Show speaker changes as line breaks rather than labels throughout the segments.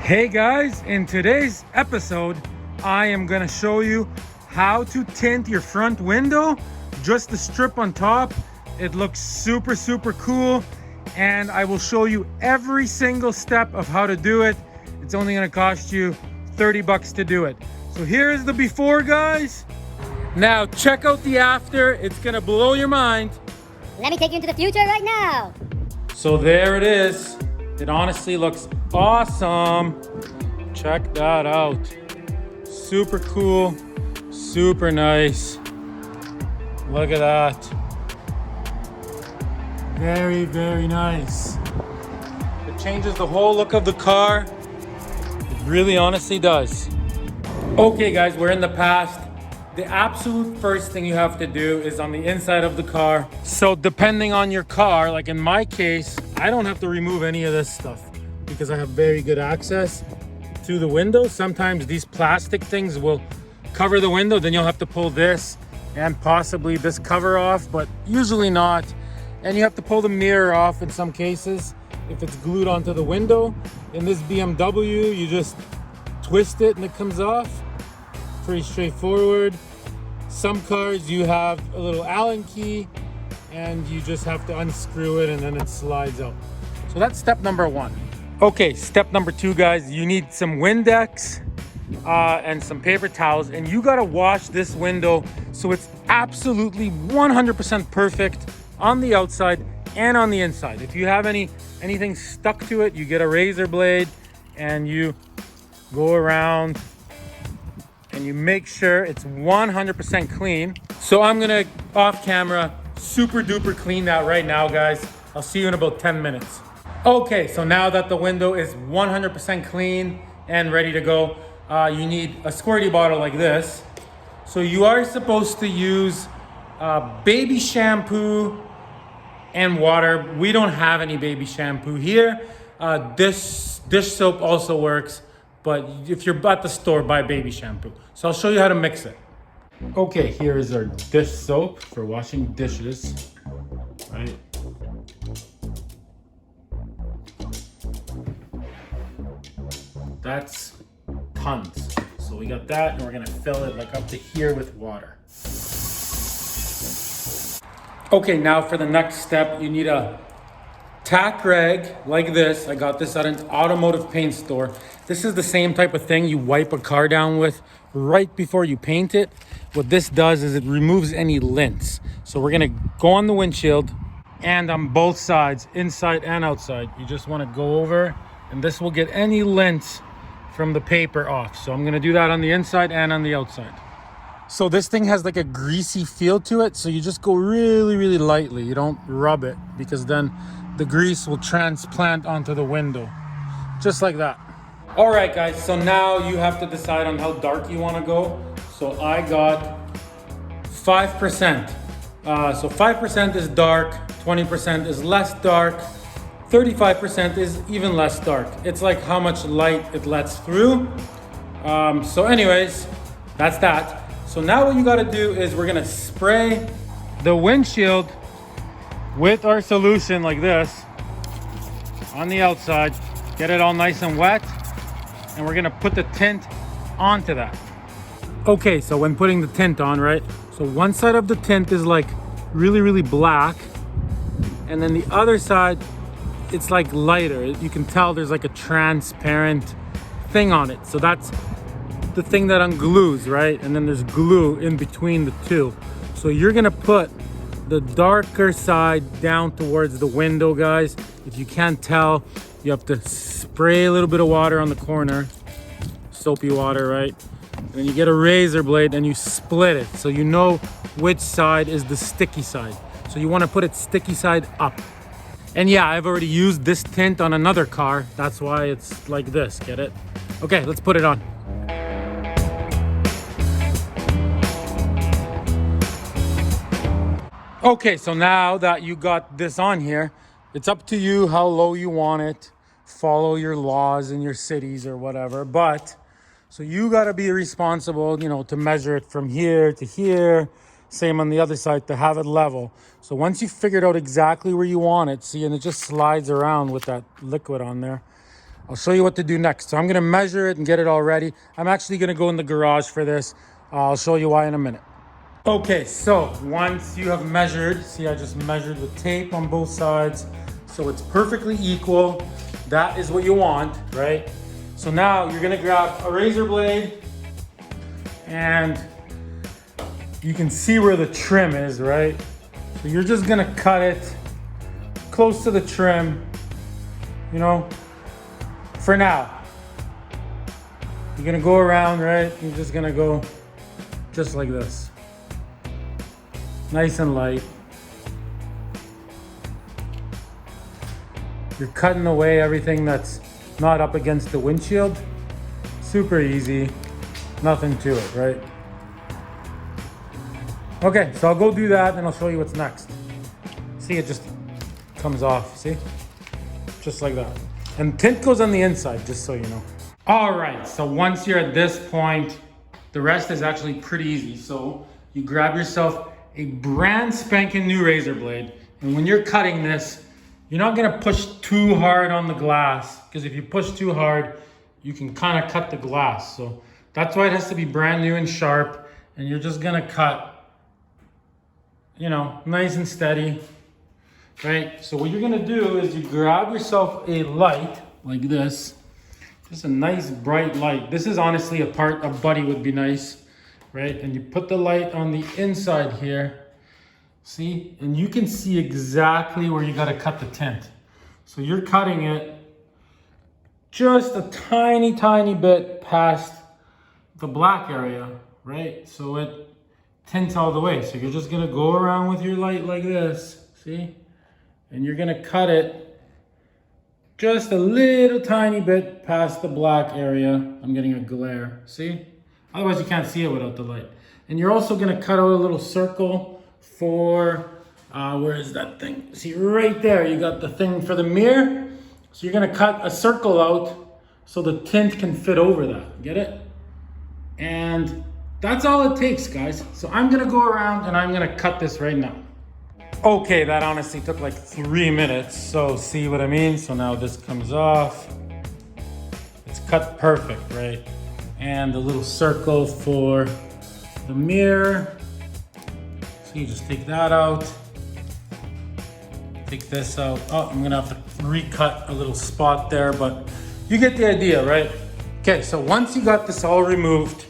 Hey guys, in today's episode, I am going to show you how to tint your front window. Just the strip on top. It looks super cool, and I will show you every single step of how to do it. It's only going to cost you 30 bucks to do it. So here is the before, guys. Now check out the after. It's going to blow your mind.
Let me take you into the future right now.
So there it is. It honestly looks awesome. Check that out. Super cool, super nice. Look at that. Very nice. It changes the whole look of the car. It really honestly does. Okay guys, we're in the past. The absolute first thing you have to do is on the inside of the car. So depending on your car, like in my case, I don't have to remove any of this stuff because I have very good access to the window. Sometimes these plastic things will cover the window, then you'll have to pull this and possibly this cover off, but usually not. And you have to pull the mirror off in some cases if it's glued onto the window. In this BMW, you just twist it and it comes off. Pretty straightforward. Some cars you have a little Allen key and you just have to unscrew it and then it slides out. So that's step number one. Okay, step number two, guys, you need some Windex and some paper towels, and you gotta wash this window so it's absolutely 100% perfect on the outside and on the inside. If you have anything stuck to it, you get a razor blade and you go around and you make sure it's 100% clean. So I'm gonna, off camera, super duper clean that right now, guys. I'll see you in about 10 minutes. Okay, so now that the window is 100% clean and ready to go, you need a squirty bottle like this. So you are supposed to use baby shampoo and water. We don't have any baby shampoo here. Dish soap also works, but if you're at the store, buy baby shampoo. So I'll show you how to mix it. Okay, here is our dish soap for washing dishes, right? That's tons. So we got that, and we're gonna fill it like up to here with water. Okay, now for the next step, you need a tack rag like this. I got this at an automotive paint store. This is the same type of thing you wipe a car down with right before you paint it. What this does is it removes any lints. So we're gonna go on the windshield and on both sides, inside and outside. You just wanna go over, and this will get any lint from the paper off. So I'm gonna do that on the inside and on the outside. So this thing has like a greasy feel to it. So you just go really lightly. You don't rub it because then the grease will transplant onto the window. Just like that. All right, guys, so now you have to decide on how dark you wanna go. So I got 5%. So 5% is dark, 20% is less dark, 35% is even less dark. It's like how much light it lets through. So anyways, that's that. So now what you gotta do is we're gonna spray the windshield with our solution like this on the outside, get it all nice and wet, and we're gonna put the tint onto that. Okay, so when putting the tint on, right? So one side of the tint is like really black, and then the other side, it's like lighter. You can tell there's like a transparent thing on it. So that's the thing that unglues, right? And then there's glue in between the two. So you're gonna put the darker side down towards the window, guys. If you can't tell, you have to spray a little bit of water on the corner, soapy water, right? And then you get a razor blade and you split it so you know which side is the sticky side. So you want to put it sticky side up. And yeah, I've already used this tint on another car. That's why it's like this, get it? Okay, let's put it on. Okay, so now that you got this on here, it's up to you how low you want it. Follow your laws in your cities or whatever. But, so you gotta be responsible, you know, to measure it from here to here. Same on the other side to have it level. So once you figured out exactly where you want it, see, and it just slides around with that liquid on there. I'll show you what to do next. So I'm gonna measure it and get it all ready. I'm actually gonna go in the garage for this. I'll show you why in a minute. Okay, so once you have measured, see I just measured with tape on both sides, so it's perfectly equal. That is what you want, right? So now you're gonna grab a razor blade and you can see where the trim is, right? So you're just gonna cut it close to the trim, you know, for now. You're gonna go around, right? You're just gonna go just like this. Nice and light. You're cutting away everything that's not up against the windshield. Super easy, nothing to it, right? Okay, so I'll go do that and I'll show you what's next. See, it just comes off, see? Just like that. And tint goes on the inside, just so you know. All right, so once you're at this point, the rest is actually pretty easy. So you grab yourself a brand spanking new razor blade. And when you're cutting this, you're not gonna push too hard on the glass, because if you push too hard, you can kind of cut the glass. So that's why it has to be brand new and sharp. And you're just gonna cut, you know, nice and steady, right? So what you're gonna do is you grab yourself a light like this, just a nice bright light. This is honestly a buddy would be nice, right? And you put the light on the inside here, see? And you can see exactly where you gotta cut the tint. So you're cutting it just a tiny, tiny bit past the black area, right? So it tints all the way. So you're just gonna go around with your light like this, see? And you're gonna cut it just a little tiny bit past the black area. I'm getting a glare, see? Otherwise you can't see it without the light. And you're also gonna cut out a little circle for, where is that thing? See, right there, you got the thing for the mirror. So you're gonna cut a circle out so the tint can fit over that, get it? And that's all it takes, guys. So I'm gonna go around and I'm gonna cut this right now. Okay, that honestly took like 3 minutes. So see what I mean? So now this comes off. It's cut perfect, right? And the little circle for the mirror. So you just take that out. Take this out. Oh, I'm gonna have to recut a little spot there, but you get the idea, right? Okay, so once you got this all removed,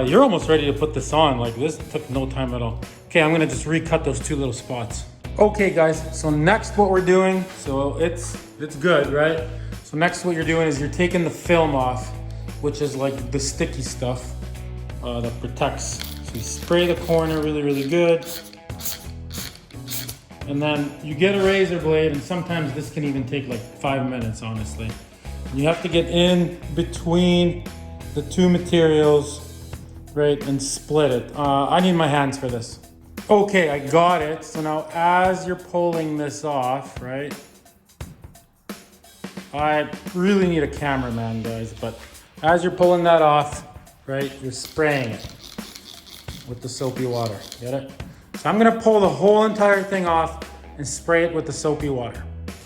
you're almost ready to put this on. Like this took no time at all. Okay, I'm gonna just recut those 2 little spots. Okay guys, so next what we're doing, so it's good, right? So next what you're doing is you're taking the film off, which is like the sticky stuff that protects. So you spray the corner really, really good. And then you get a razor blade, and sometimes this can even take like 5 minutes, honestly. You have to get in between the 2 materials, right, and split it. I need my hands for this. Okay, I got it. So now as you're pulling this off, right, I really need a cameraman, guys, but as you're pulling that off, right, you're spraying it with the soapy water, get it? So I'm gonna pull the whole entire thing off and spray it with the soapy water.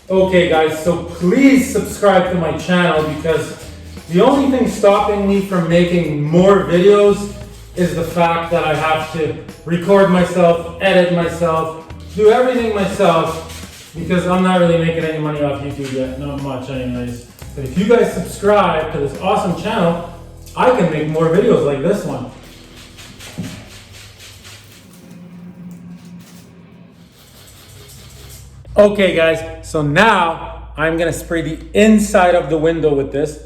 Okay guys, so please subscribe to my channel, because the only thing stopping me from making more videos is the fact that I have to record myself, edit myself, do everything myself, because I'm not really making any money off YouTube yet, not much anyways. But if you guys subscribe to this awesome channel, I can make more videos like this one. Okay guys, so now I'm gonna spray the inside of the window with this.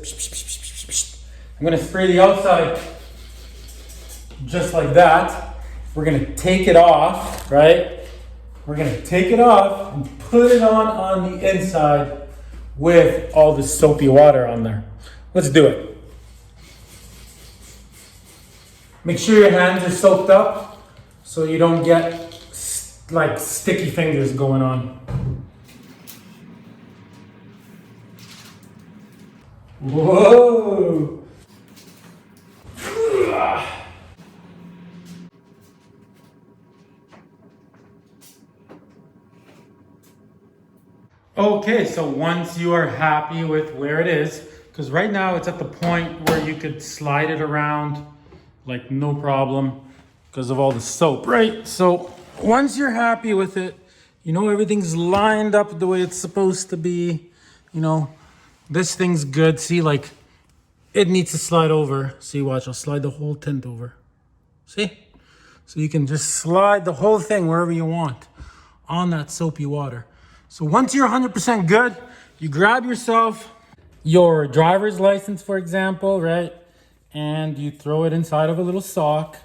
I'm gonna spray the outside just like that. We're gonna take it off, right? We're gonna take it off and put it on the inside with all the soapy water on there. Let's do it. Make sure your hands are soaked up so you don't get like sticky fingers going on. Whoa! Okay. Okay, so once you are happy with where it is, because right now it's at the point where you could slide it around like no problem because of all the soap, right? So once you're happy with it, you know everything's lined up the way it's supposed to be, you know, this thing's good. See, like it needs to slide over. See, watch, I'll slide the whole tint over. See? So you can just slide the whole thing wherever you want on that soapy water. So once you're 100% good, you grab yourself your driver's license, for example, right? And you throw it inside of a little sock.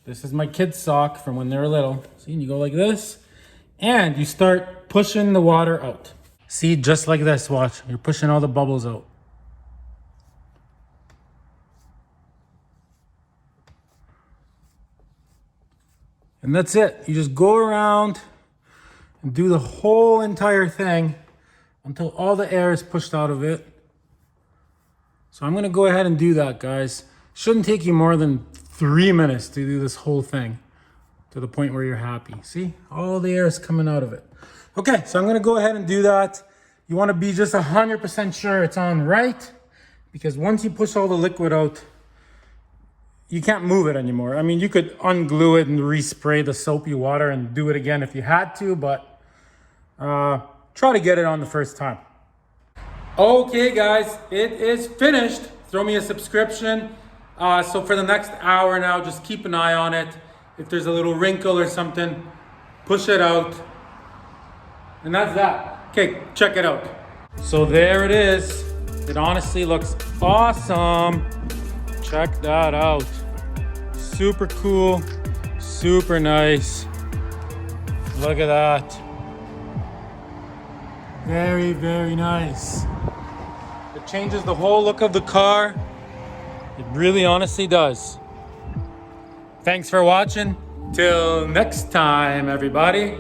This is my kid's sock from when they were little. See, and you go like this, and you start pushing the water out. See, just like this, watch. You're pushing all the bubbles out. And that's it. You just go around and do the whole entire thing until all the air is pushed out of it. So I'm gonna go ahead and do that, guys. Shouldn't take you more than 3 minutes to do this whole thing to the point where you're happy. See, all the air is coming out of it. Okay, so I'm gonna go ahead and do that. You wanna be just 100% sure it's on right, because once you push all the liquid out, you can't move it anymore. I mean, you could unglue it and respray the soapy water and do it again if you had to, but try to get it on the first time. Okay, guys, it is finished. Throw me a subscription. So for the next hour now, just keep an eye on it. If there's a little wrinkle or something, push it out. And that's that. Okay, check it out. So there it is. It honestly looks awesome. Check that out. Super cool, super nice. Look at that. Very, very nice. It changes the whole look of the car. It really honestly does. Thanks for watching. Till next time, everybody.